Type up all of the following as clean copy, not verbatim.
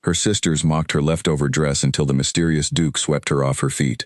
Her sisters mocked her leftover dress until the mysterious Duke swept her off her feet.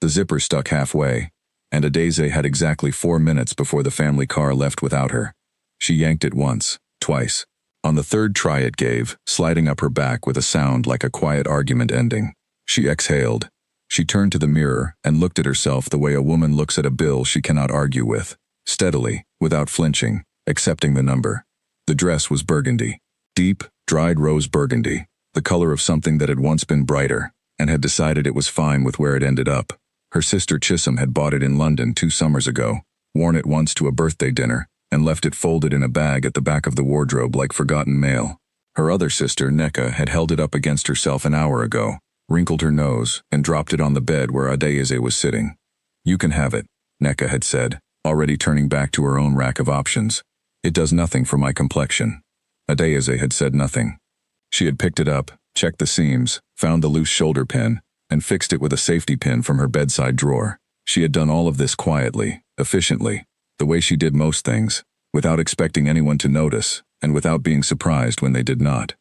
The zipper stuck halfway, and Adeze had exactly 4 minutes before the family car left without her. She yanked it once, twice. On the third try it gave, sliding up her back with a sound like a quiet argument ending. She exhaled. She turned to the mirror and looked at herself the way a woman looks at a bill she cannot argue with, steadily, without flinching, accepting the number. The dress was burgundy. Deep, dried rose burgundy, the color of something that had once been brighter, and had decided it was fine with where it ended up. Her sister Chisholm had bought it in London 2 summers ago, worn it once to a birthday dinner, and left it folded in a bag at the back of the wardrobe like forgotten mail. Her other sister, Neka, had held it up against herself an hour ago, wrinkled her nose, and dropped it on the bed where Adeze was sitting. "You can have it," Neka had said, already turning back to her own rack of options. "It does nothing for my complexion." Adeze had said nothing. She had picked it up, checked the seams, found the loose shoulder pin, and fixed it with a safety pin from her bedside drawer. She had done all of this quietly, efficiently, the way she did most things, without expecting anyone to notice, and without being surprised when they did not.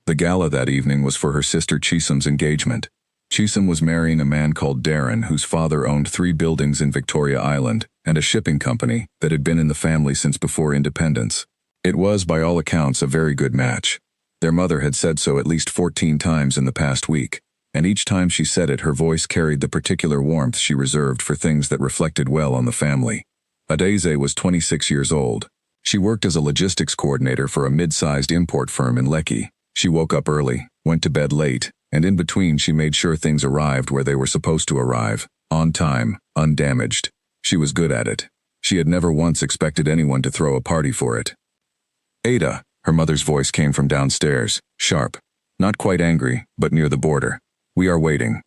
The gala that evening was for her sister Chisholm's engagement. Chisholm was marrying a man called Darren, whose father owned 3 buildings in Victoria Island and a shipping company that had been in the family since before independence. It was, by all accounts, a very good match. Their mother had said so at least 14 times in the past week, and each time she said it, her voice carried the particular warmth she reserved for things that reflected well on the family. Adeze was 26 years old. She worked as a logistics coordinator for a mid-sized import firm in Lekki. She woke up early, went to bed late, and in between she made sure things arrived where they were supposed to arrive, on time, undamaged. She was good at it. She had never once expected anyone to throw a party for it. "Ada," her mother's voice came from downstairs, sharp, not quite angry, but near the border. "We are waiting."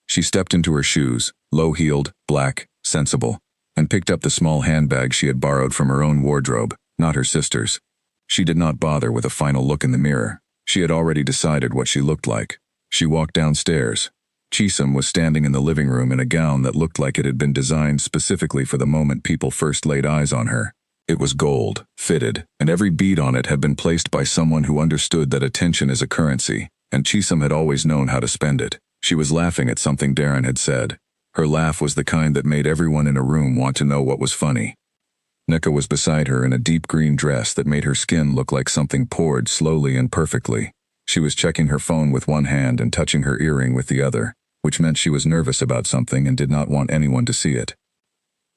She stepped into her shoes, low-heeled, black, sensible, and picked up the small handbag she had borrowed from her own wardrobe, not her sister's. She did not bother with a final look in the mirror. She had already decided what she looked like. She walked downstairs. Chisholm was standing in the living room in a gown that looked like it had been designed specifically for the moment people first laid eyes on her. It was gold, fitted, and every bead on it had been placed by someone who understood that attention is a currency, and Chisholm had always known how to spend it. She was laughing at something Darren had said. Her laugh was the kind that made everyone in a room want to know what was funny. Neka was beside her in a deep green dress that made her skin look like something poured slowly and perfectly. She was checking her phone with one hand and touching her earring with the other, which meant she was nervous about something and did not want anyone to see it.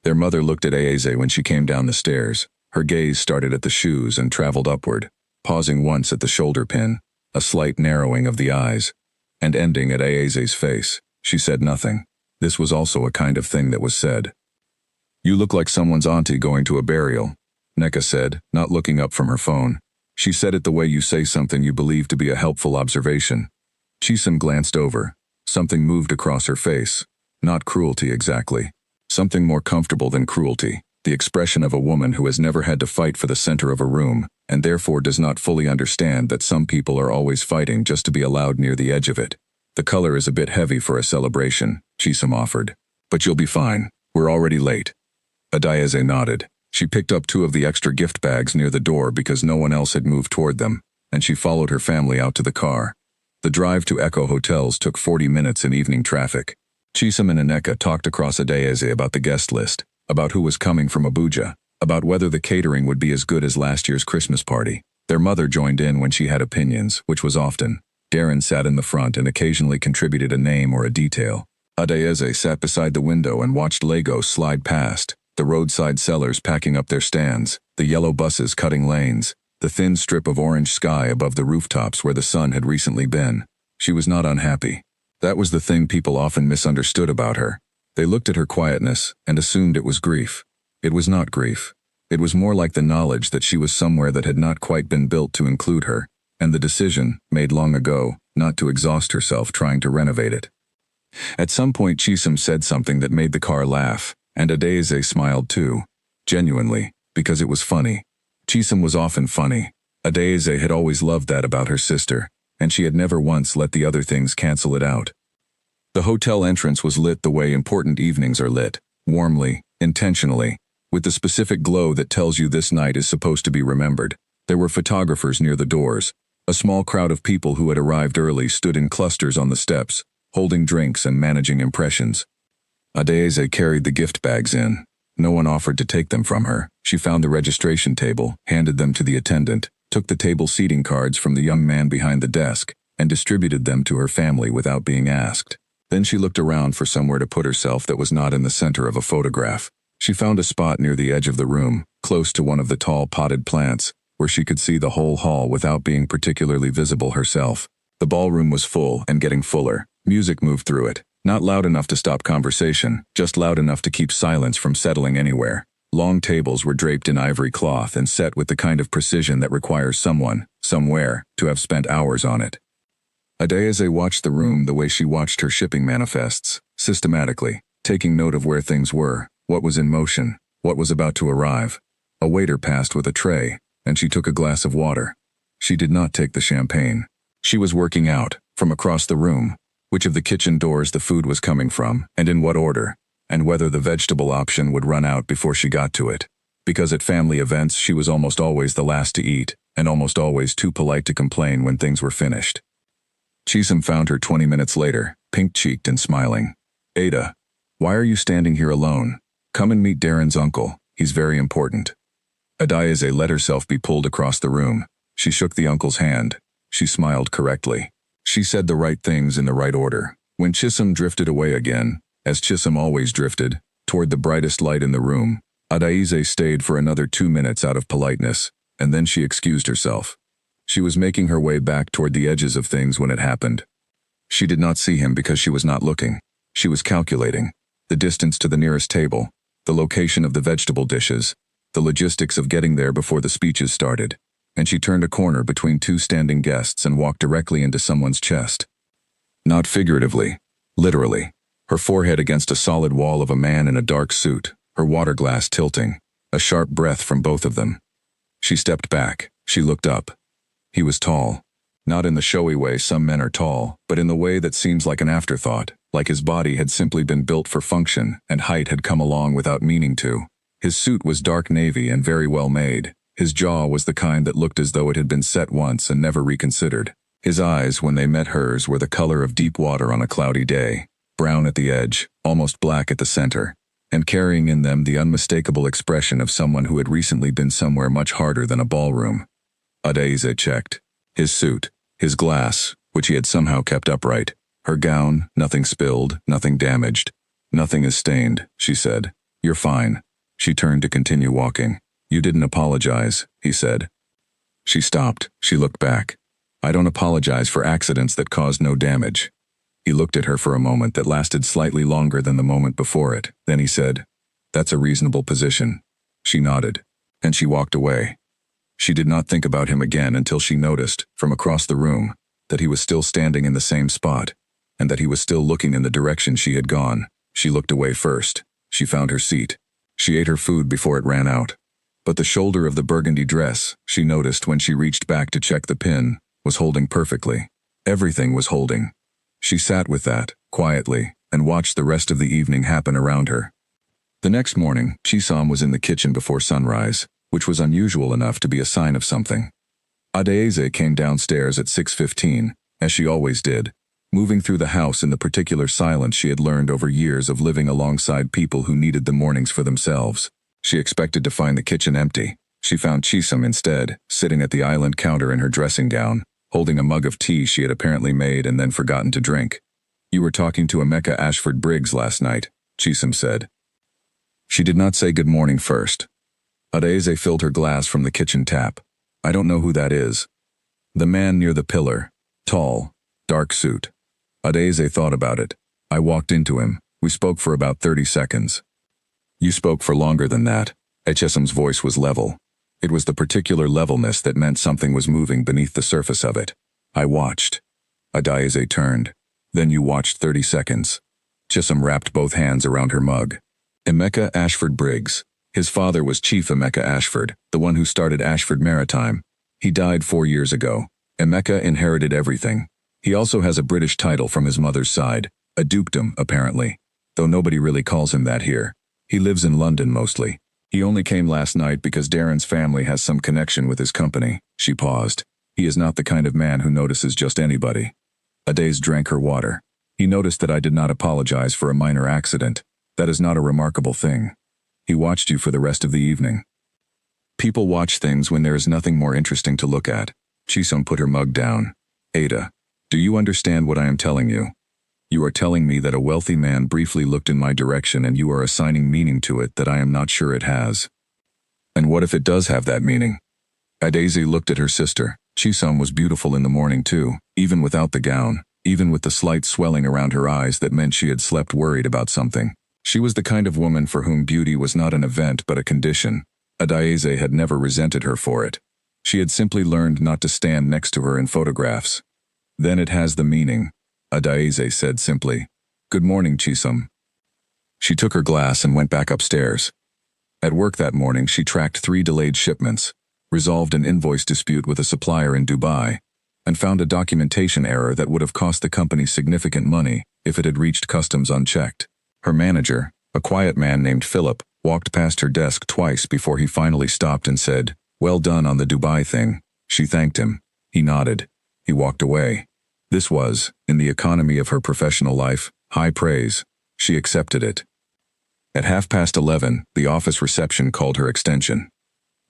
Their mother looked at Aeze when she came down the stairs. Her gaze started at the shoes and traveled upward, pausing once at the shoulder pin, a slight narrowing of the eyes, and ending at Aeze's face. She said nothing. This was also a kind of thing that was said. "You look like someone's auntie going to a burial," Neka said, not looking up from her phone. She said it the way you say something you believe to be a helpful observation. Chisholm glanced over. Something moved across her face. Not cruelty exactly. Something more comfortable than cruelty. The expression of a woman who has never had to fight for the center of a room, and therefore does not fully understand that some people are always fighting just to be allowed near the edge of it. "The color is a bit heavy for a celebration," Chisholm offered. "But you'll be fine. We're already late." Adeze nodded. She picked up 2 of the extra gift bags near the door because no one else had moved toward them, and she followed her family out to the car. The drive to Echo Hotels took 40 minutes in evening traffic. Chisholm and Neka talked across Adeze about the guest list, about who was coming from Abuja, about whether the catering would be as good as last year's Christmas party. Their mother joined in when she had opinions, which was often. Darren sat in the front and occasionally contributed a name or a detail. Adeze sat beside the window and watched Legos slide past, the roadside sellers packing up their stands, the yellow buses cutting lanes, the thin strip of orange sky above the rooftops where the sun had recently been. She was not unhappy. That was the thing people often misunderstood about her. They looked at her quietness and assumed it was grief. It was not grief. It was more like the knowledge that she was somewhere that had not quite been built to include her, and the decision, made long ago, not to exhaust herself trying to renovate it. At some point Chisholm said something that made the car laugh, and Adeze smiled too. Genuinely, because it was funny. Chisholm was often funny. Adeze had always loved that about her sister, and she had never once let the other things cancel it out. The hotel entrance was lit the way important evenings are lit, warmly, intentionally, with the specific glow that tells you this night is supposed to be remembered. There were photographers near the doors, A small crowd of people who had arrived early stood in clusters on the steps, holding drinks and managing impressions. Adeze carried the gift bags in. No one offered to take them from her. She found the registration table, handed them to the attendant, took the table seating cards from the young man behind the desk, and distributed them to her family without being asked. Then she looked around for somewhere to put herself that was not in the center of a photograph. She found a spot near the edge of the room, close to one of the tall potted plants, where she could see the whole hall without being particularly visible herself. The ballroom was full and getting fuller. Music moved through it. Not loud enough to stop conversation, just loud enough to keep silence from settling anywhere. Long tables were draped in ivory cloth and set with the kind of precision that requires someone, somewhere, to have spent hours on it. Adeze watched the room the way she watched her shipping manifests, systematically, taking note of where things were, what was in motion, what was about to arrive. A waiter passed with a tray, and she took a glass of water. She did not take the champagne. She was working out, from across the room, which of the kitchen doors the food was coming from, and in what order, and whether the vegetable option would run out before she got to it. Because at family events she was almost always the last to eat, and almost always too polite to complain when things were finished. Chisholm found her 20 minutes later, pink-cheeked and smiling. "Ada, why are you standing here alone? Come and meet Darren's uncle. He's very important." Adeze let herself be pulled across the room. She shook the uncle's hand. She smiled correctly. She said the right things in the right order. When Chisholm drifted away again, as Chisholm always drifted, toward the brightest light in the room, Adeze stayed for another 2 minutes out of politeness, and then she excused herself. She was making her way back toward the edges of things when it happened. She did not see him because she was not looking. She was calculating the distance to the nearest table, the location of the vegetable dishes, the logistics of getting there before the speeches started, and she turned a corner between two standing guests and walked directly into someone's chest. Not figuratively, literally, her forehead against a solid wall of a man in a dark suit, her water glass tilting, a sharp breath from both of them. She stepped back. She looked up. He was tall. Not in the showy way some men are tall, but in the way that seems like an afterthought, like his body had simply been built for function and height had come along without meaning to. His suit was dark navy and very well made. His jaw was the kind that looked as though it had been set once and never reconsidered. His eyes, when they met hers, were the color of deep water on a cloudy day, brown at the edge, almost black at the center, and carrying in them the unmistakable expression of someone who had recently been somewhere much harder than a ballroom. Adeze checked. His suit, his glass, which he had somehow kept upright, her gown, nothing spilled, nothing damaged. "Nothing is stained," she said. "You're fine." She turned to continue walking. "You didn't apologize," he said. She stopped. She looked back. "I don't apologize for accidents that caused no damage." He looked at her for a moment that lasted slightly longer than the moment before it. Then he said, "That's a reasonable position." She nodded, and she walked away. She did not think about him again until she noticed, from across the room, that he was still standing in the same spot, and that he was still looking in the direction she had gone. She looked away first. She found her seat. She ate her food before it ran out. But the shoulder of the burgundy dress, she noticed when she reached back to check the pin, was holding perfectly. Everything was holding. She sat with that, quietly, and watched the rest of the evening happen around her. The next morning, Chisholm was in the kitchen before sunrise, which was unusual enough to be a sign of something. Adeze came downstairs at 6:15, as she always did, moving through the house in the particular silence she had learned over years of living alongside people who needed the mornings for themselves. She expected to find the kitchen empty. She found Chisholm instead, sitting at the island counter in her dressing gown, holding a mug of tea she had apparently made and then forgotten to drink. "You were talking to Emeka Ashford Briggs last night," Chisholm said. She did not say good morning first. Adeze filled her glass from the kitchen tap. "I don't know who that is." "The man near the pillar. Tall. Dark suit." Adeze thought about it. "I walked into him. We spoke for about 30 seconds. "You spoke for longer than that." Chisholm's voice was level. It was the particular levelness that meant something was moving beneath the surface of it. "I watched." Adeze turned. "Then you watched 30 seconds. Chisholm wrapped both hands around her mug. "Emeka Ashford Briggs. His father was Chief Emeka Ashford, the one who started Ashford Maritime. He died 4 years ago. Emeka inherited everything. He also has a British title from his mother's side, a dukedom, apparently, though nobody really calls him that here. He lives in London mostly. He only came last night because Darren's family has some connection with his company." She paused. He is not the kind of man who notices just anybody. Adaze drank her water. He noticed that I did not apologize for a minor accident. That is not a remarkable thing. He watched you for the rest of the evening. People watch things when there is nothing more interesting to look at. Chisum put her mug down. Ada, do you understand what I am telling you? You are telling me that a wealthy man briefly looked in my direction and you are assigning meaning to it that I am not sure it has. And what if it does have that meaning? Adaze looked at her sister. Chisum was beautiful in the morning too, even without the gown, even with the slight swelling around her eyes that meant she had slept worried about something. She was the kind of woman for whom beauty was not an event but a condition. Adaze had never resented her for it. She had simply learned not to stand next to her in photographs. Then it has the meaning, Adaze said simply. Good morning, Chisum. She took her glass and went back upstairs. At work that morning she tracked 3 delayed shipments, resolved an invoice dispute with a supplier in Dubai, and found a documentation error that would have cost the company significant money if it had reached customs unchecked. Her manager, a quiet man named Philip, walked past her desk twice before he finally stopped and said, "Well done on the Dubai thing." She thanked him. He nodded. He walked away. This was, in the economy of her professional life, high praise. She accepted it. At 11:30, the office reception called her extension.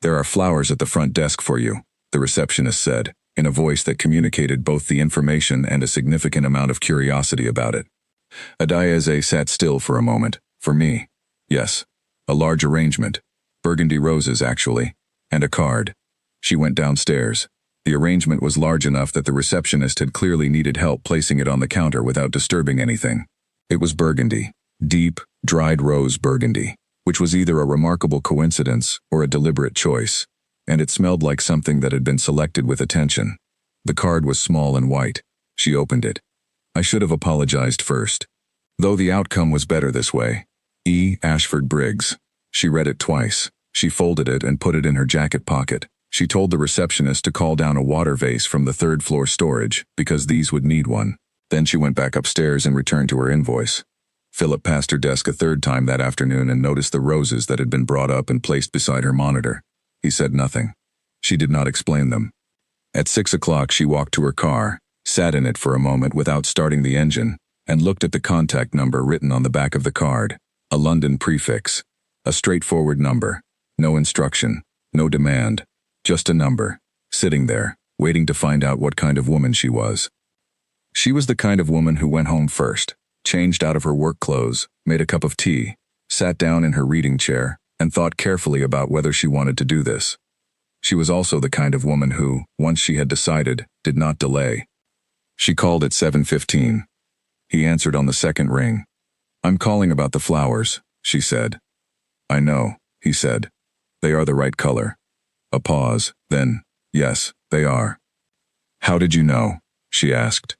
"There are flowers at the front desk for you," the receptionist said, in a voice that communicated both the information and a significant amount of curiosity about it. Adaze sat still for a moment. For me? Yes. A large arrangement. Burgundy roses, actually. And a card. She went downstairs. The arrangement was large enough that the receptionist had clearly needed help placing it on the counter without disturbing anything. It was burgundy. Deep, dried rose burgundy, which was either a remarkable coincidence or a deliberate choice, and it smelled like something that had been selected with attention. The card was small and white. She opened it. I should have apologized first. Though the outcome was better this way. E. Ashford Briggs. She read it twice. She folded it and put it in her jacket pocket. She told the receptionist to call down a water vase from the third-floor storage, because these would need one. Then she went back upstairs and returned to her invoice. Philip passed her desk a third time that afternoon and noticed the roses that had been brought up and placed beside her monitor. He said nothing. She did not explain them. At 6 o'clock she walked to her car, sat in it for a moment without starting the engine, and looked at the contact number written on the back of the card. A London prefix. A straightforward number. No instruction. No demand. Just a number. Sitting there, waiting to find out what kind of woman she was. She was the kind of woman who went home first, changed out of her work clothes, made a cup of tea, sat down in her reading chair, and thought carefully about whether she wanted to do this. She was also the kind of woman who, once she had decided, did not delay. She called at 7:15. He answered on the second ring. "I'm calling about the flowers," she said. "I know," he said. "They are the right color." A pause, then, "Yes, they are." "How did you know?" she asked.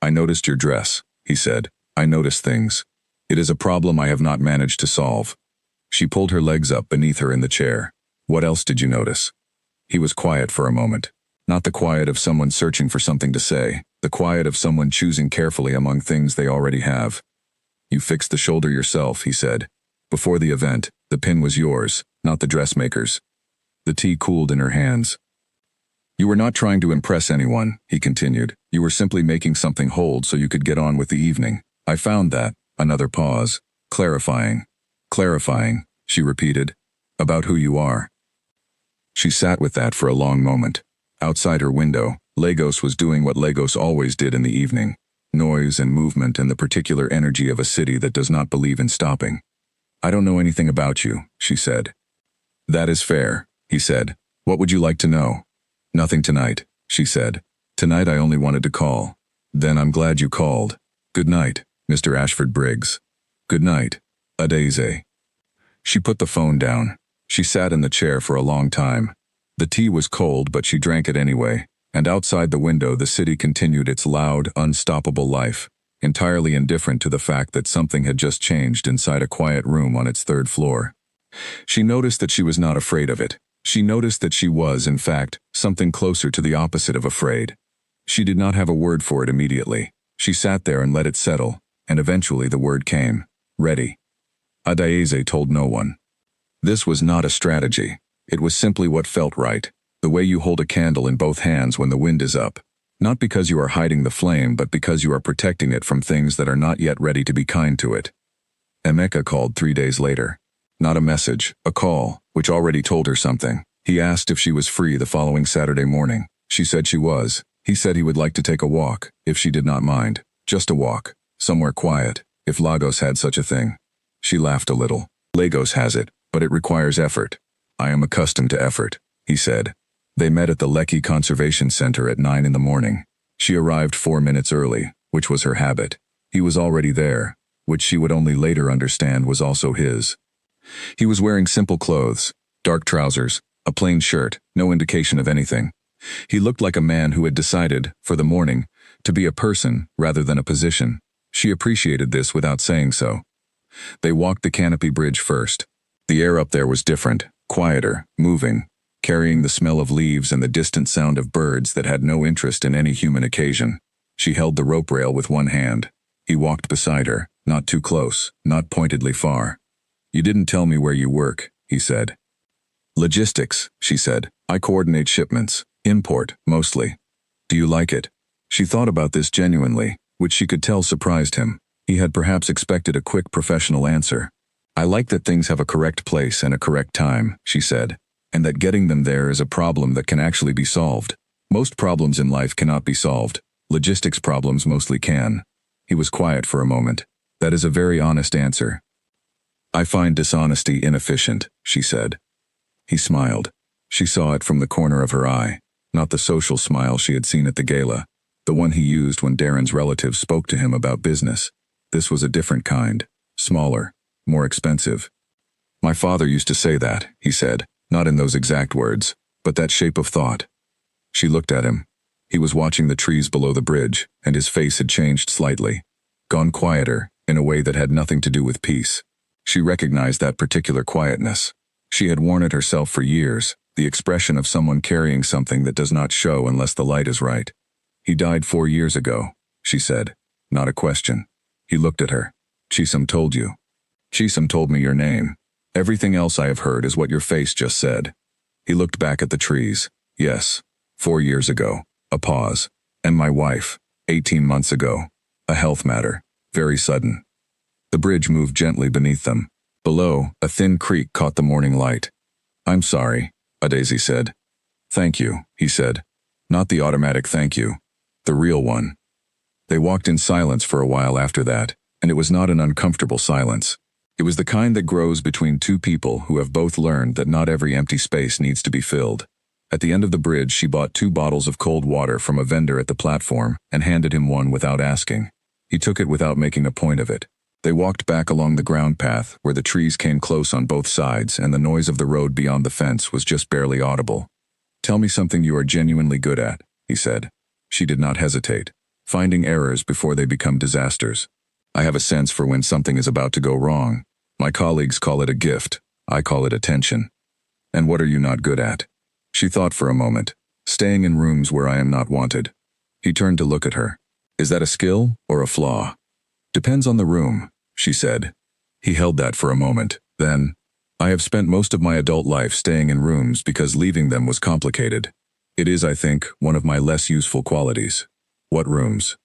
"I noticed your dress," he said. "I notice things. It is a problem I have not managed to solve." She pulled her legs up beneath her in the chair. "What else did you notice?" He was quiet for a moment. Not the quiet of someone searching for something to say, the quiet of someone choosing carefully among things they already have. "You fixed the shoulder yourself," he said. "Before the event, the pin was yours, not the dressmaker's." The tea cooled in her hands. "You were not trying to impress anyone," he continued. "You were simply making something hold so you could get on with the evening. I found that." Another pause. "Clarifying. Clarifying," she repeated. "About who you are." She sat with that for a long moment. Outside her window, Lagos was doing what Lagos always did in the evening. Noise and movement and the particular energy of a city that does not believe in stopping. "I don't know anything about you," she said. "That is fair," he said. "What would you like to know?" "Nothing tonight," she said. "Tonight I only wanted to call." "Then I'm glad you called. Good night, Mr. Ashford Briggs." "Good night, Adaze." She put the phone down. She sat in the chair for a long time. The tea was cold, but she drank it anyway, and outside the window the city continued its loud, unstoppable life, entirely indifferent to the fact that something had just changed inside a quiet room on its third floor. She noticed that she was not afraid of it. She noticed that she was, in fact, something closer to the opposite of afraid. She did not have a word for it immediately. She sat there and let it settle, and eventually the word came. Ready. Adaeze told no one. This was not a strategy. It was simply what felt right. The way you hold a candle in both hands when the wind is up. Not because you are hiding the flame, but because you are protecting it from things that are not yet ready to be kind to it. Emeka called 3 days later. Not a message, a call, which already told her something. He asked if she was free the following Saturday morning. She said she was. He said he would like to take a walk, if she did not mind. Just a walk. Somewhere quiet, if Lagos had such a thing. She laughed a little. Lagos has it, but it requires effort. I am accustomed to effort, he said. They met at the Lekki Conservation Center at 9 in the morning. She arrived 4 minutes early, which was her habit. He was already there, which she would only later understand was also his. He was wearing simple clothes, dark trousers, a plain shirt, no indication of anything. He looked like a man who had decided, for the morning, to be a person rather than a position. She appreciated this without saying so. They walked the Canopy Bridge first. The air up there was different, quieter, moving, carrying the smell of leaves and the distant sound of birds that had no interest in any human occasion. She held the rope rail with one hand. He walked beside her, not too close, not pointedly far. You didn't tell me where you work, he said. Logistics, she said. I coordinate shipments, import, mostly. Do you like it? She thought about this genuinely, which she could tell surprised him. He had perhaps expected a quick professional answer. I like that things have a correct place and a correct time, she said, and that getting them there is a problem that can actually be solved. Most problems in life cannot be solved. Logistics problems mostly can. He was quiet for a moment. That is a very honest answer. I find dishonesty inefficient, she said. He smiled. She saw it from the corner of her eye, not the social smile she had seen at the gala, the one he used when Darren's relatives spoke to him about business. This was a different kind, smaller, more expensive. My father used to say that, he said, not in those exact words, but that shape of thought. She looked at him. He was watching the trees below the bridge, and his face had changed slightly, gone quieter, in a way that had nothing to do with peace. She recognized that particular quietness. She had worn it herself for years, the expression of someone carrying something that does not show unless the light is right. He died 4 years ago, she said. Not a question. He looked at her. Chisom told you. Chisom told me your name. Everything else I have heard is what your face just said. He looked back at the trees. Yes, 4 years ago. A pause. And my wife, 18 months ago. A health matter. Very sudden. The bridge moved gently beneath them. Below, a thin creek caught the morning light. I'm sorry, Adaeze said. Thank you, he said. Not the automatic thank you. The real one. They walked in silence for a while after that, and it was not an uncomfortable silence. It was the kind that grows between two people who have both learned that not every empty space needs to be filled. At the end of the bridge, she bought 2 bottles of cold water from a vendor at the platform and handed him one without asking. He took it without making a point of it. They walked back along the ground path where the trees came close on both sides and the noise of the road beyond the fence was just barely audible. Tell me something you are genuinely good at, he said. She did not hesitate, finding errors before they become disasters. I have a sense for when something is about to go wrong. My colleagues call it a gift. I call it attention. And what are you not good at? She thought for a moment. Staying in rooms where I am not wanted. He turned to look at her. Is that a skill or a flaw? Depends on the room, she said. He held that for a moment. Then, I have spent most of my adult life staying in rooms because leaving them was complicated. It is, I think, one of my less useful qualities. What rooms?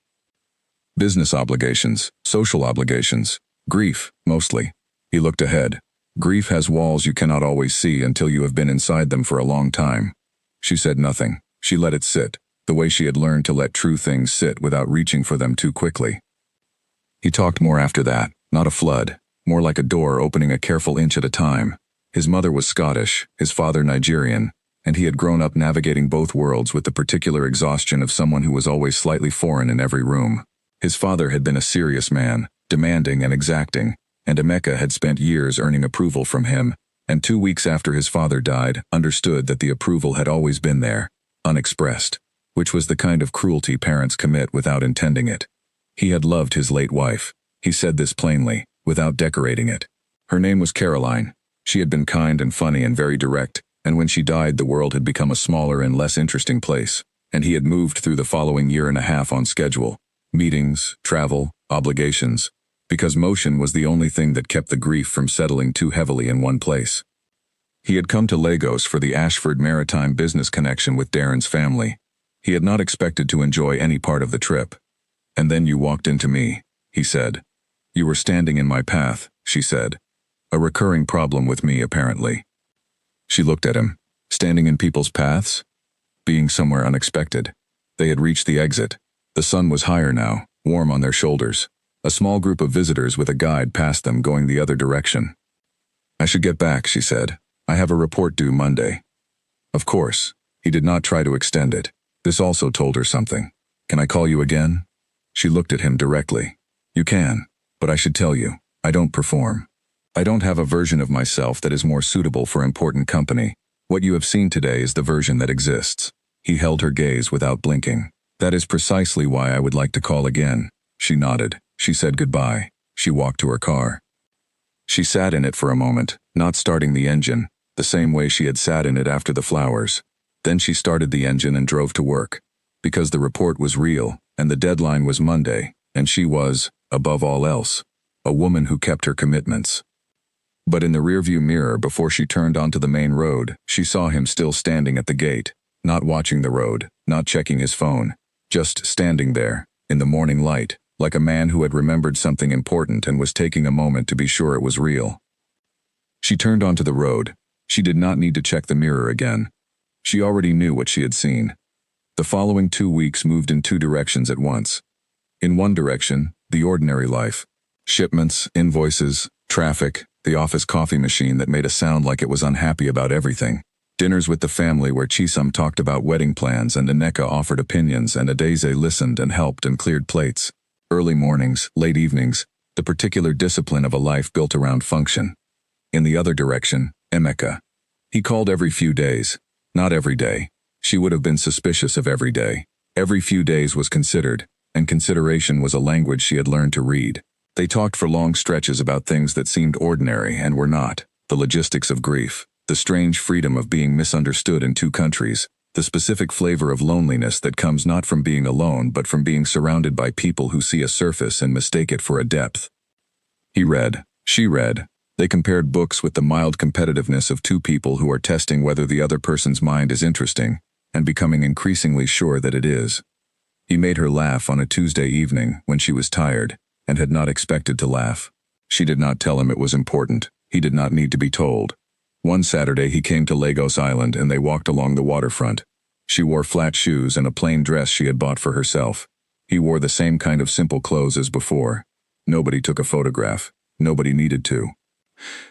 Business obligations, social obligations, grief, mostly. He looked ahead. Grief has walls you cannot always see until you have been inside them for a long time. She said nothing. She let it sit, the way she had learned to let true things sit without reaching for them too quickly. He talked more after that, not a flood, more like a door opening a careful inch at a time. His mother was Scottish, his father Nigerian, and he had grown up navigating both worlds with the particular exhaustion of someone who was always slightly foreign in every room. His father had been a serious man, demanding and exacting, and Emeka had spent years earning approval from him, and 2 weeks after his father died, understood that the approval had always been there, unexpressed, which was the kind of cruelty parents commit without intending it. He had loved his late wife. He said this plainly, without decorating it. Her name was Caroline. She had been kind and funny and very direct, and when she died the world had become a smaller and less interesting place, and he had moved through the following year and a half on schedule. Meetings, travel, obligations, because motion was the only thing that kept the grief from settling too heavily in one place. He had come to Lagos for the Ashford Maritime business connection with Darren's family. He had not expected to enjoy any part of the trip. "And then you walked into me," he said. "You were standing in my path," she said. "A recurring problem with me, apparently." She looked at him. Standing in people's paths? Being somewhere unexpected. They had reached the exit. The sun was higher now, warm on their shoulders. A small group of visitors with a guide passed them going the other direction. "I should get back," she said. "I have a report due Monday." Of course, he did not try to extend it. This also told her something. "Can I call you again?" She looked at him directly. "You can, but I should tell you, I don't perform. I don't have a version of myself that is more suitable for important company. What you have seen today is the version that exists." He held her gaze without blinking. "That is precisely why I would like to call again." She nodded. She said goodbye. She walked to her car. She sat in it for a moment, not starting the engine, the same way she had sat in it after the flowers. Then she started the engine and drove to work. Because the report was real, and the deadline was Monday, and she was, above all else, a woman who kept her commitments. But in the rearview mirror before she turned onto the main road, she saw him still standing at the gate, not watching the road, not checking his phone, just standing there, in the morning light, like a man who had remembered something important and was taking a moment to be sure it was real. She turned onto the road. She did not need to check the mirror again. She already knew what she had seen. The following 2 weeks moved in 2 directions at once. In one direction, the ordinary life. Shipments, invoices, traffic, the office coffee machine that made a sound like it was unhappy about everything. Dinners with the family where Chisum talked about wedding plans and Aneka offered opinions and Adeze listened and helped and cleared plates. Early mornings, late evenings, the particular discipline of a life built around function. In the other direction, Emeka. He called every few days. Not every day. She would have been suspicious of every day. Every few days was considered, and consideration was a language she had learned to read. They talked for long stretches about things that seemed ordinary and were not, the logistics of grief, the strange freedom of being misunderstood in 2 countries, the specific flavor of loneliness that comes not from being alone but from being surrounded by people who see a surface and mistake it for a depth. He read. She read. They compared books with the mild competitiveness of 2 people who are testing whether the other person's mind is interesting, and becoming increasingly sure that it is. He made her laugh on a Tuesday evening when she was tired, and had not expected to laugh. She did not tell him it was important. He did not need to be told. One Saturday he came to Lagos Island and they walked along the waterfront. She wore flat shoes and a plain dress she had bought for herself. He wore the same kind of simple clothes as before. Nobody took a photograph. Nobody needed to.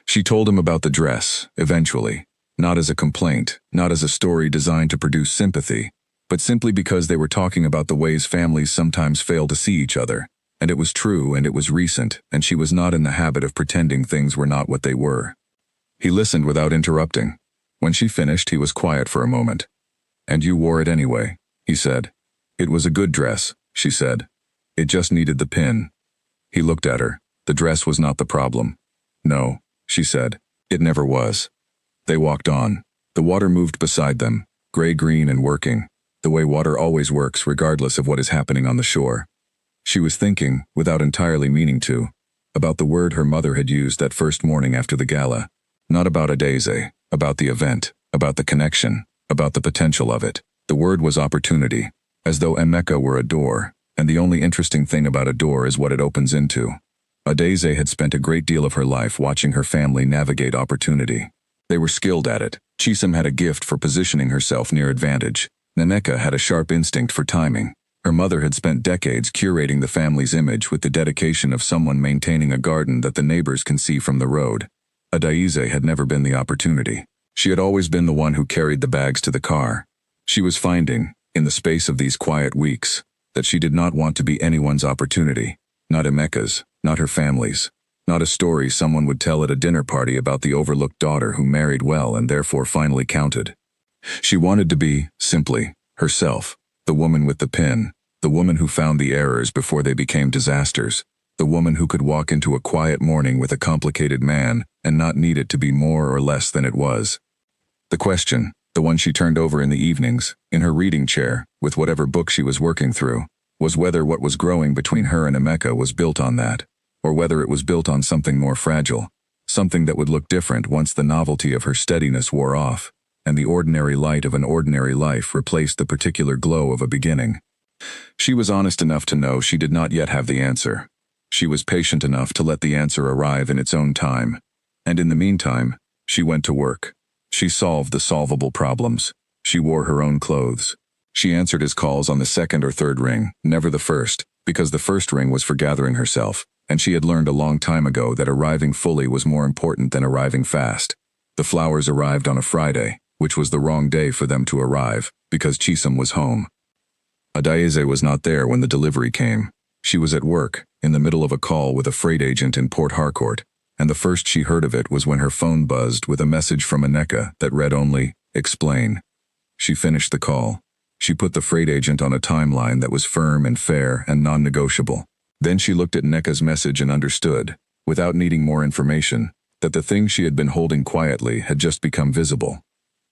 She told him about the dress, eventually, not as a complaint, not as a story designed to produce sympathy, but simply because they were talking about the ways families sometimes fail to see each other, and it was true and it was recent, and she was not in the habit of pretending things were not what they were. He listened without interrupting. When she finished, he was quiet for a moment. "And you wore it anyway," he said. "It was a good dress," she said. "It just needed the pin." He looked at her. The dress was not the problem. "No," she said. "It never was." They walked on. The water moved beside them, gray-green and working, the way water always works regardless of what is happening on the shore. She was thinking, without entirely meaning to, about the word her mother had used that first morning after the gala. Not about Adeze, about the event, about the connection, about the potential of it. The word was opportunity, as though Emeka were a door, and the only interesting thing about a door is what it opens into. Adeze had spent a great deal of her life watching her family navigate opportunity. They were skilled at it. Chisum had a gift for positioning herself near advantage. Emeka had a sharp instinct for timing. Her mother had spent decades curating the family's image with the dedication of someone maintaining a garden that the neighbors can see from the road. Adeze had never been the opportunity. She had always been the one who carried the bags to the car. She was finding, in the space of these quiet weeks, that she did not want to be anyone's opportunity. Not Emeka's, not her family's. Not a story someone would tell at a dinner party about the overlooked daughter who married well and therefore finally counted. She wanted to be, simply, herself, the woman with the pin, the woman who found the errors before they became disasters, the woman who could walk into a quiet morning with a complicated man and not need it to be more or less than it was. The question, the one she turned over in the evenings, in her reading chair, with whatever book she was working through, was whether what was growing between her and Emeka was built on that, or whether it was built on something more fragile. something that would look different once the novelty of her steadiness wore off, and the ordinary light of an ordinary life replaced the particular glow of a beginning. She was honest enough to know she did not yet have the answer. She was patient enough to let the answer arrive in its own time. And in the meantime, she went to work. She solved the solvable problems. She wore her own clothes. She answered his calls on the second or third ring, never the first, because the first ring was for gathering herself, and she had learned a long time ago that arriving fully was more important than arriving fast. The flowers arrived on a Friday, which was the wrong day for them to arrive, because Chisholm was home. Adayeze was not there when the delivery came. She was at work, in the middle of a call with a freight agent in Port Harcourt, and the first she heard of it was when her phone buzzed with a message from Aneka that read only, "Explain." She finished the call. She put the freight agent on a timeline that was firm and fair and non-negotiable. Then she looked at Neka's message and understood, without needing more information, that the thing she had been holding quietly had just become visible.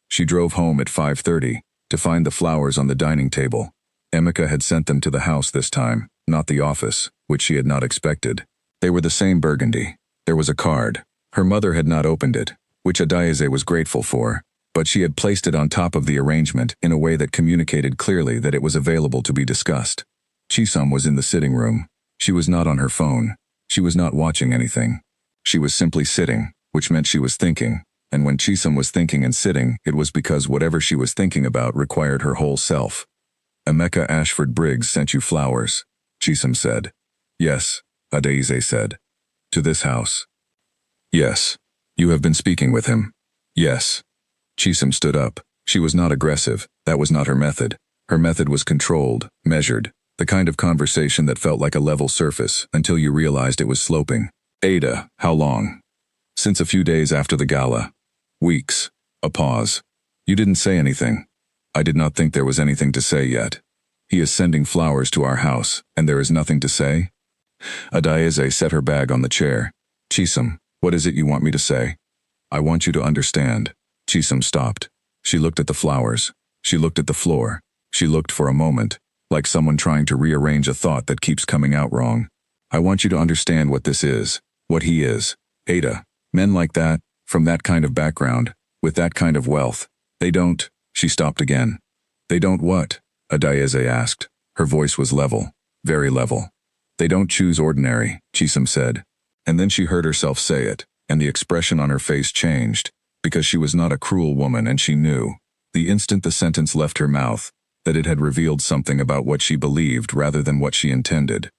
She drove home at 5:30 to find the flowers on the dining table. Emeka had sent them to the house this time, not the office, which she had not expected. They were the same burgundy. There was a card. Her mother had not opened it, which Adayeze was grateful for, but she had placed it on top of the arrangement in a way that communicated clearly that it was available to be discussed. Chisholm was in the sitting room. She was not on her phone. She was not watching anything. She was simply sitting, which meant she was thinking, and when Chisholm was thinking and sitting, it was because whatever she was thinking about required her whole self. "Emeka Ashford Briggs sent you flowers," Chisholm said. "Yes," Adayeze said. "To this house?" "Yes." "You have been speaking with him?" "Yes." Chisholm stood up. She was not aggressive. That was not her method. Her method was controlled, measured, the kind of conversation that felt like a level surface until you realized it was sloping. "Ada, how long?" "Since a few days after the gala." "Weeks." A pause. "You didn't say anything." "I did not think there was anything to say yet." "He is sending flowers to our house, and there is nothing to say?" Adayeze set her bag on the chair. "Chisholm, what is it you want me to say?" "I want you to understand." Chisholm stopped. She looked at the flowers. She looked at the floor. She looked for a moment, like someone trying to rearrange a thought that keeps coming out wrong. "I want you to understand what this is, what he is. Ada, men like that, from that kind of background, with that kind of wealth, they don't—" She stopped again. "They don't what?" Adayeze asked. Her voice was level, very level. "They don't choose ordinary," Chisholm said. And then she heard herself say it, and the expression on her face changed, because she was not a cruel woman and she knew, the instant the sentence left her mouth, that it had revealed something about what she believed rather than what she intended.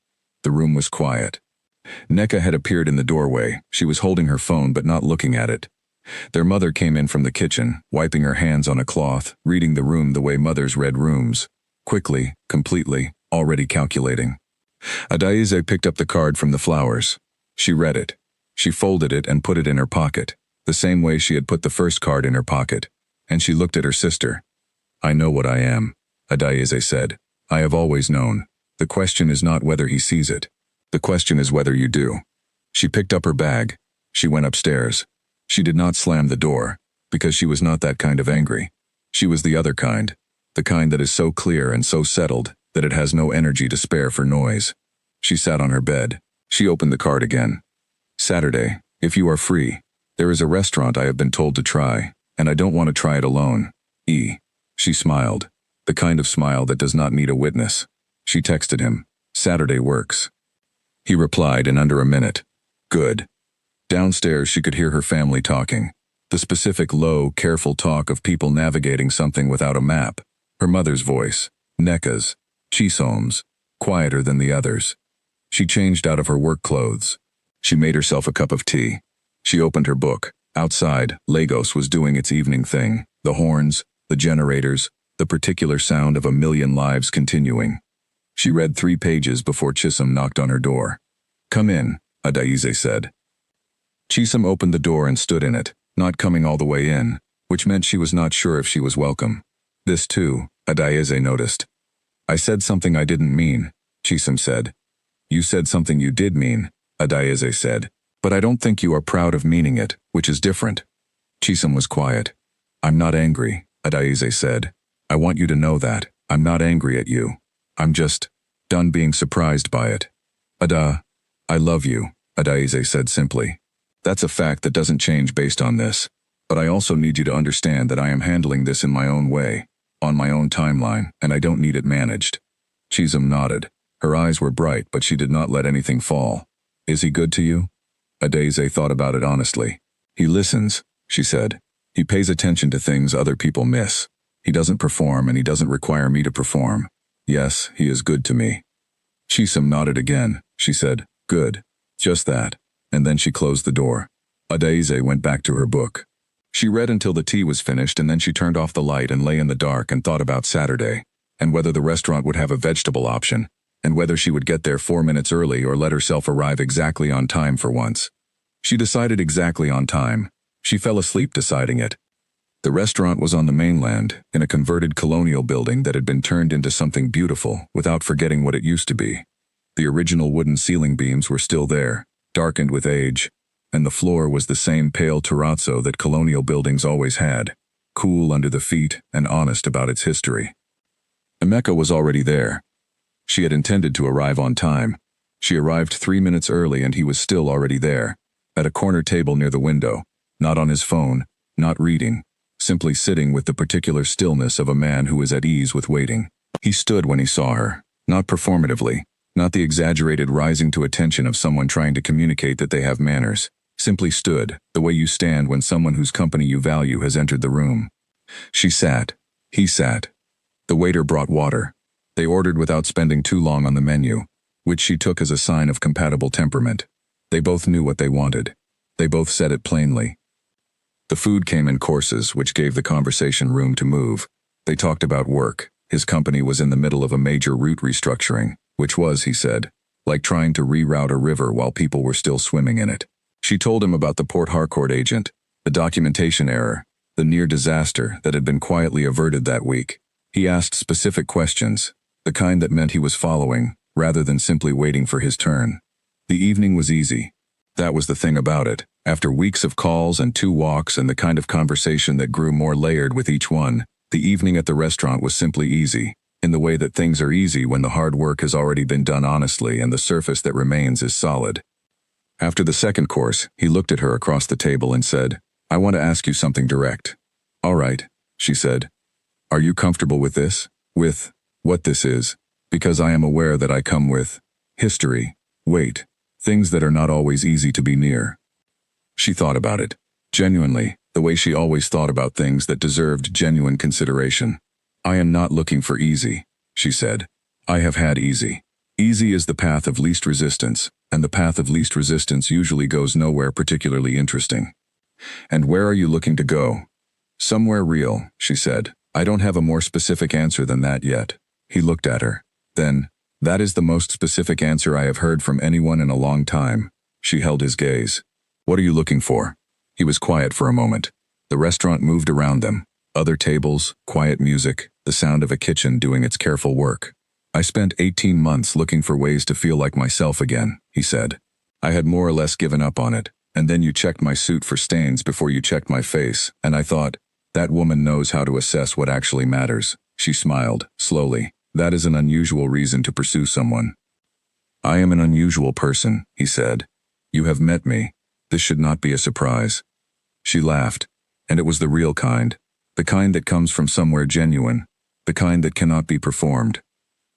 The room was quiet. Neka had appeared in the doorway. She was holding her phone but not looking at it. Their mother came in from the kitchen, wiping her hands on a cloth, reading the room the way mothers read rooms. Quickly, completely, already calculating. Adayeze picked up the card from the flowers. She read it. She folded it and put it in her pocket, the same way she had put the first card in her pocket, and she looked at her sister. "I know what I am," Adayeze said. "I have always known. The question is not whether he sees it. The question is whether you do." She picked up her bag. She went upstairs. She did not slam the door, because she was not that kind of angry. She was the other kind, the kind that is so clear and so settled that it has no energy to spare for noise. She sat on her bed. She opened the card again. "Saturday, if you are free. There is a restaurant I have been told to try, and I don't want to try it alone. E." She smiled, the kind of smile that does not need a witness. She texted him, "Saturday works." He replied in under a minute. "Good." Downstairs she could hear her family talking. The specific low, careful talk of people navigating something without a map. Her mother's voice, Neka's, Chisholm's, quieter than the others. She changed out of her work clothes. She made herself a cup of tea. She opened her book. Outside, Lagos was doing its evening thing. The horns, the generators, the particular sound of a million lives continuing. She read 3 pages before Chisholm knocked on her door. "Come in," Adayeze said. Chisholm opened the door and stood in it, not coming all the way in, which meant she was not sure if she was welcome. This too, Adayeze noticed. "I said something I didn't mean," Chisholm said. "You said something you did mean," Adayeze said. "But I don't think you are proud of meaning it, which is different." Chisholm was quiet. "I'm not angry," Adayeze said. "I want you to know that. I'm not angry at you. I'm just done being surprised by it." "Ada, I love you," Adayeze said simply. That's a fact that doesn't change based on this. But I also need you to understand that I am handling this in my own way, on my own timeline, and I don't need it managed. Chisholm nodded. Her eyes were bright, but she did not let anything fall. Is he good to you? Adeze thought about it honestly. He listens, she said. He pays attention to things other people miss. He doesn't perform, and he doesn't require me to perform. Yes, he is good to me. Chisholm nodded again. She said, good. Just that. And then she closed the door. Adeze went back to her book. She read until the tea was finished, and then she turned off the light and lay in the dark and thought about Saturday, and whether the restaurant would have a vegetable option, and whether she would get there 4 minutes early or let herself arrive exactly on time for once. She decided exactly on time. She fell asleep deciding it. The restaurant was on the mainland, in a converted colonial building that had been turned into something beautiful without forgetting what it used to be. The original wooden ceiling beams were still there, darkened with age, and the floor was the same pale terrazzo that colonial buildings always had, cool under the feet and honest about its history. Emeka was already there. She had intended to arrive on time. She arrived 3 minutes early, and he was still already there, at a corner table near the window, not on his phone, not reading, simply sitting with the particular stillness of a man who is at ease with waiting. He stood when he saw her, not performatively, not the exaggerated rising to attention of someone trying to communicate that they have manners. Simply stood, the way you stand when someone whose company you value has entered the room. She sat. He sat. The waiter brought water. They ordered without spending too long on the menu, which she took as a sign of compatible temperament. They both knew what they wanted. They both said it plainly. The food came in courses, which gave the conversation room to move. They talked about work. His company was in the middle of a major route restructuring, which was, he said, like trying to reroute a river while people were still swimming in it. She told him about the Port Harcourt agent, the documentation error, the near disaster that had been quietly averted that week. He asked specific questions, the kind that meant he was following, rather than simply waiting for his turn. The evening was easy. That was the thing about it. After weeks of calls and 2 walks and the kind of conversation that grew more layered with each one, the evening at the restaurant was simply easy, in the way that things are easy when the hard work has already been done honestly and the surface that remains is solid. After the second course, he looked at her across the table and said, I want to ask you something direct. All right, she said. Are you comfortable with this? With what this is? Because I am aware that I come with history, weight, things that are not always easy to be near. She thought about it, genuinely, the way she always thought about things that deserved genuine consideration. I am not looking for easy, she said. I have had easy. Easy is the path of least resistance, and the path of least resistance usually goes nowhere particularly interesting. And where are you looking to go? Somewhere real, she said. I don't have a more specific answer than that yet. He looked at her. Then, that is the most specific answer I have heard from anyone in a long time. She held his gaze. What are you looking for? He was quiet for a moment. The restaurant moved around them. Other tables, quiet music, the sound of a kitchen doing its careful work. I spent 18 months looking for ways to feel like myself again, he said. I had more or less given up on it, and then you checked my suit for stains before you checked my face, and I thought, that woman knows how to assess what actually matters. She smiled, slowly. That is an unusual reason to pursue someone. I am an unusual person, he said. You have met me. This should not be a surprise. She laughed, and it was the real kind, the kind that comes from somewhere genuine, the kind that cannot be performed.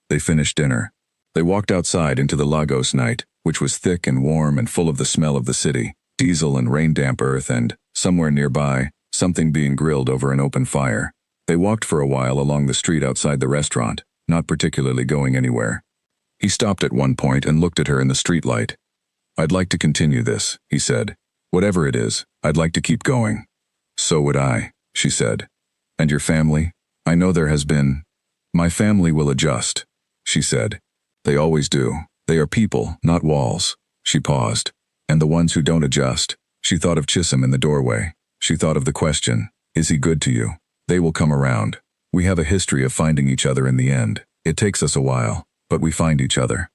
They finished dinner. They walked outside into the Lagos night, which was thick and warm and full of the smell of the city, diesel and rain-damp earth and, somewhere nearby, something being grilled over an open fire. They walked for a while along the street outside the restaurant, not particularly going anywhere. He stopped at one point and looked at her in the streetlight. I'd like to continue this, he said. Whatever it is, I'd like to keep going. So would I, she said. And your family? I know there has been. My family will adjust, she said. They always do. They are people, not walls. She paused. And the ones who don't adjust. She thought of Chisholm in the doorway. She thought of the question, is he good to you? They will come around. We have a history of finding each other in the end. It takes us a while, but we find each other.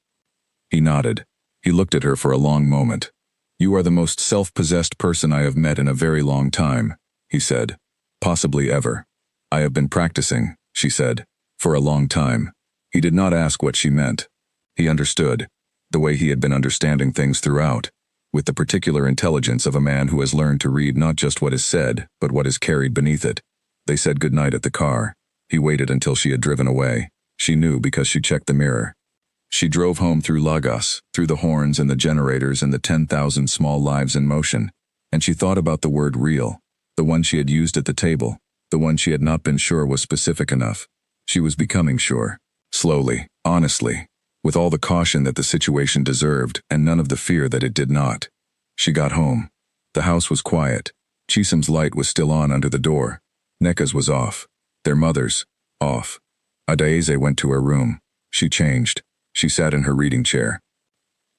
He nodded. He looked at her for a long moment. You are the most self-possessed person I have met in a very long time, he said. Possibly ever. I have been practicing, she said, for a long time. He did not ask what she meant. He understood, the way he had been understanding things throughout. with the particular intelligence of a man who has learned to read not just what is said, but what is carried beneath it. They said goodnight at the car. He waited until she had driven away. She knew because she checked the mirror. She drove home through Lagos, through the horns and the generators and the 10,000 small lives in motion, and she thought about the word real, the one she had used at the table, the one she had not been sure was specific enough. She was becoming sure. Slowly, honestly, with all the caution that the situation deserved and none of the fear that it did not. She got home. The house was quiet. Chisam's light was still on under the door. Neka's was off. Their mother's, off. Adaeze went to her room. She changed. She sat in her reading chair.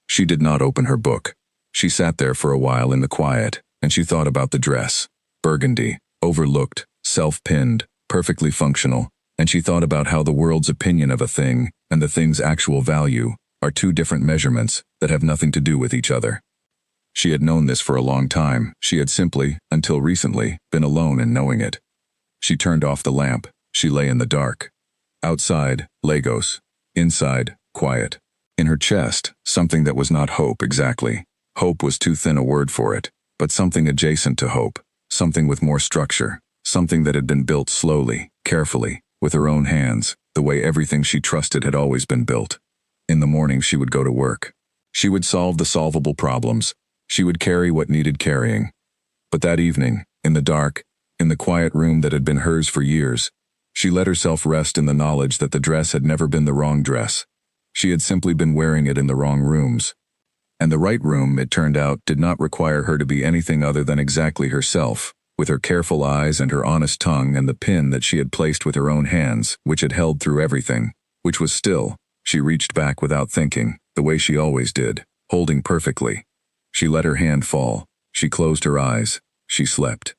She did not open her book. She sat there for a while in the quiet, and she thought about the dress. Burgundy, overlooked, self-pinned, perfectly functional, and she thought about how the world's opinion of a thing and the thing's actual value are two different measurements that have nothing to do with each other. She had known this for a long time. She had simply, until recently, been alone in knowing it. She turned off the lamp. She lay in the dark. Outside, Lagos. Inside, quiet. In her chest, something that was not hope exactly. Hope was too thin a word for it, but something adjacent to hope, something with more structure, something that had been built slowly, carefully, with her own hands, the way everything she trusted had always been built. In the morning she would go to work. She would solve the solvable problems. She would carry what needed carrying. But that evening, in the dark, in the quiet room that had been hers for years, she let herself rest in the knowledge that the dress had never been the wrong dress. She had simply been wearing it in the wrong rooms. And the right room, it turned out, did not require her to be anything other than exactly herself, with her careful eyes and her honest tongue and the pin that she had placed with her own hands, which had held through everything, which was still. She reached back without thinking, the way she always did, holding perfectly. She let her hand fall. She closed her eyes. She slept.